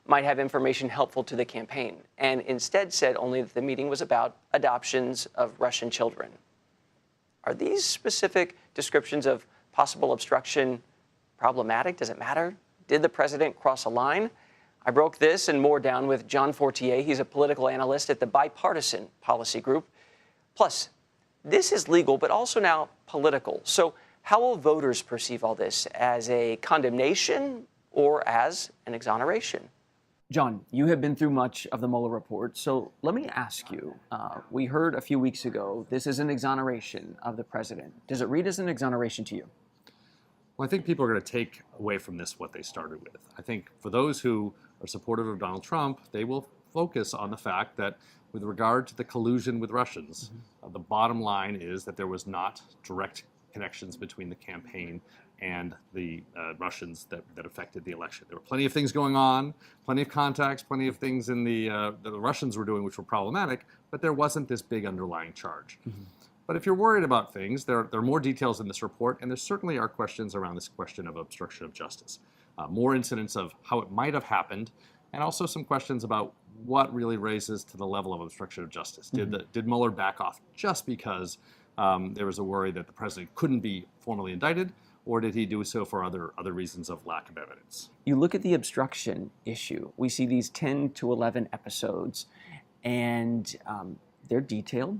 might have information helpful to the campaign, and instead said only that the meeting was about adoptions of Russian children. Are these specific descriptions of possible obstruction problematic? Does it matter? Did the president cross a line? I broke this and more down with John Fortier. He's a political analyst at the Bipartisan Policy Group. Plus, this is legal, but also now political. So how will voters perceive all this? As a condemnation or as an exoneration? John, you have been through much of the Mueller report, so let me ask you. We heard a few weeks ago this is an exoneration of the president. Does it read as an exoneration to you? Well, I think people are going to take away from this what they started with. I think for those who are supportive of Donald Trump, they will focus on the fact that with regard to the collusion with Russians, the bottom line is that there was not direct connections between the campaign and the Russians that affected the election. There were plenty of things going on, plenty of contacts, plenty of things in that the Russians were doing which were problematic, but there wasn't this big underlying charge. But if you're worried about things, there are more details in this report, and there certainly are questions around this question of obstruction of justice. More incidents of how it might have happened, and also some questions about what really raises to the level of obstruction of justice. Did Mueller back off just because there was a worry that the president couldn't be formally indicted, or did he do so for other reasons of lack of evidence? You look at the obstruction issue. We see these 10 to 11 episodes, and they're detailed.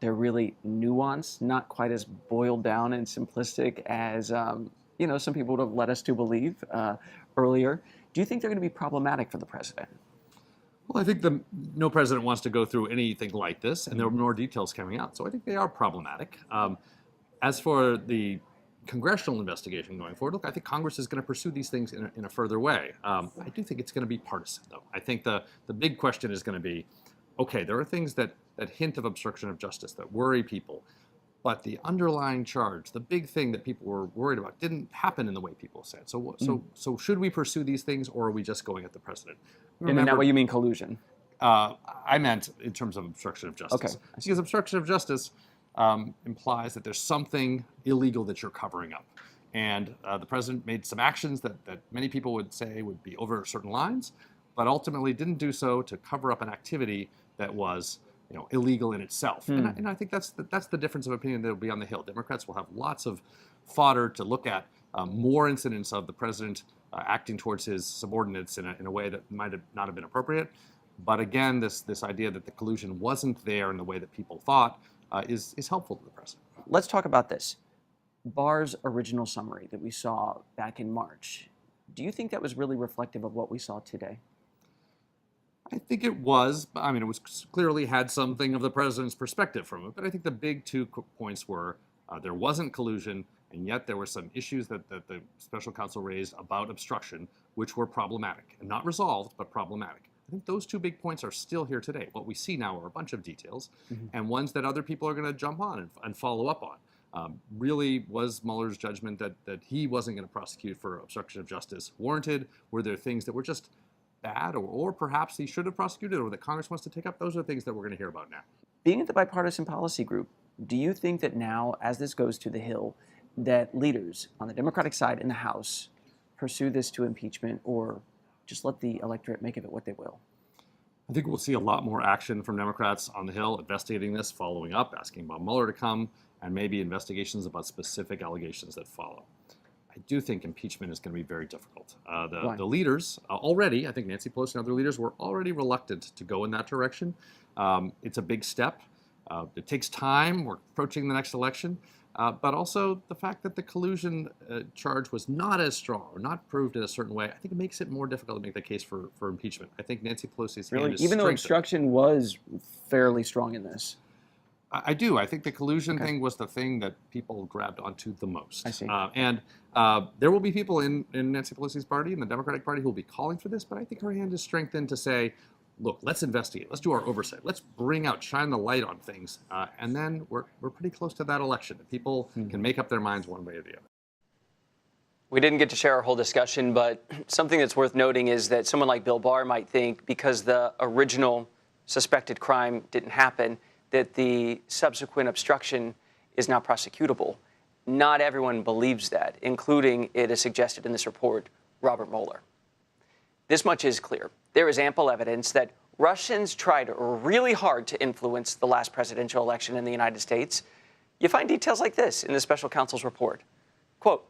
They're really nuanced, not quite as boiled down and simplistic as some people would have led us to believe earlier. Do you think they're going to be problematic for the president? Well, I think no president wants to go through anything like this, and there are more details coming out. So I think they are problematic. As for the congressional investigation going forward, look, I think Congress is going to pursue these things in a further way. I do think it's going to be partisan, though. I think the big question is going to be, okay, there are things that hint of obstruction of justice that worry people, but the underlying charge, the big thing that people were worried about, didn't happen in the way people said. So should we pursue these things, or are we just going at the president? And in that way, you mean collusion? I meant in terms of obstruction of justice. Okay. Because obstruction of justice implies that there's something illegal that you're covering up. And the president made some actions that many people would say would be over certain lines, but ultimately didn't do so to cover up an activity that was illegal in itself. And I think that's the difference of opinion that will be on the Hill. Democrats will have lots of fodder to look at, more incidents of the president acting towards his subordinates in a way that might not have been appropriate. But again, this idea that the collusion wasn't there in the way that people thought is helpful to the president. Let's talk about this. Barr's original summary that we saw back in March, do you think that was really reflective of what we saw today? I think it was. I mean, it was clearly had something of the president's perspective from it. But I think the big 2 points were there wasn't collusion, and yet there were some issues that the special counsel raised about obstruction, which were problematic. And not resolved, but problematic. I think those 2 big points are still here today. What we see now are a bunch of details, and ones that other people are going to jump on and follow up on. Really, was Mueller's judgment that he wasn't going to prosecute for obstruction of justice warranted? Were there things that were just bad, or perhaps he should have prosecuted, or that Congress wants to take up? Those are things that we're going to hear about now. Being at the Bipartisan Policy Group, do you think that now, as this goes to the Hill, that leaders on the Democratic side in the House pursue this to impeachment, or just let the electorate make of it what they will? I think we'll see a lot more action from Democrats on the Hill investigating this, following up, asking Bob Mueller to come, and maybe investigations about specific allegations that follow. I do think impeachment is going to be very difficult. The leaders already, I think Nancy Pelosi and other leaders were already reluctant to go in that direction. It's a big step. It takes time. We're approaching the next election. But also the fact that the collusion charge was not as strong or not proved in a certain way, I think it makes it more difficult to make the case for impeachment. I think Nancy Pelosi's hand is even though obstruction was fairly strong in this. I do. I think the collusion thing was the thing that people grabbed onto the most. I see. And there will be people in Nancy Pelosi's party, in the Democratic Party, who will be calling for this, but I think her hand is strengthened to say, look, let's investigate. Let's do our oversight. Let's shine the light on things. And then we're pretty close to that election. People can make up their minds one way or the other. We didn't get to share our whole discussion, but something that's worth noting is that someone like Bill Barr might think because the original suspected crime didn't happen, that the subsequent obstruction is now prosecutable. Not everyone believes that, including, it is suggested in this report, Robert Mueller. This much is clear. There is ample evidence that Russians tried really hard to influence the last presidential election in the United States. You find details like this in the special counsel's report. Quote,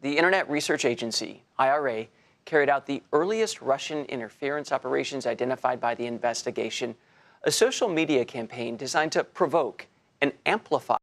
the Internet Research Agency, IRA, carried out the earliest Russian interference operations identified by the investigation, a social media campaign designed to provoke and amplify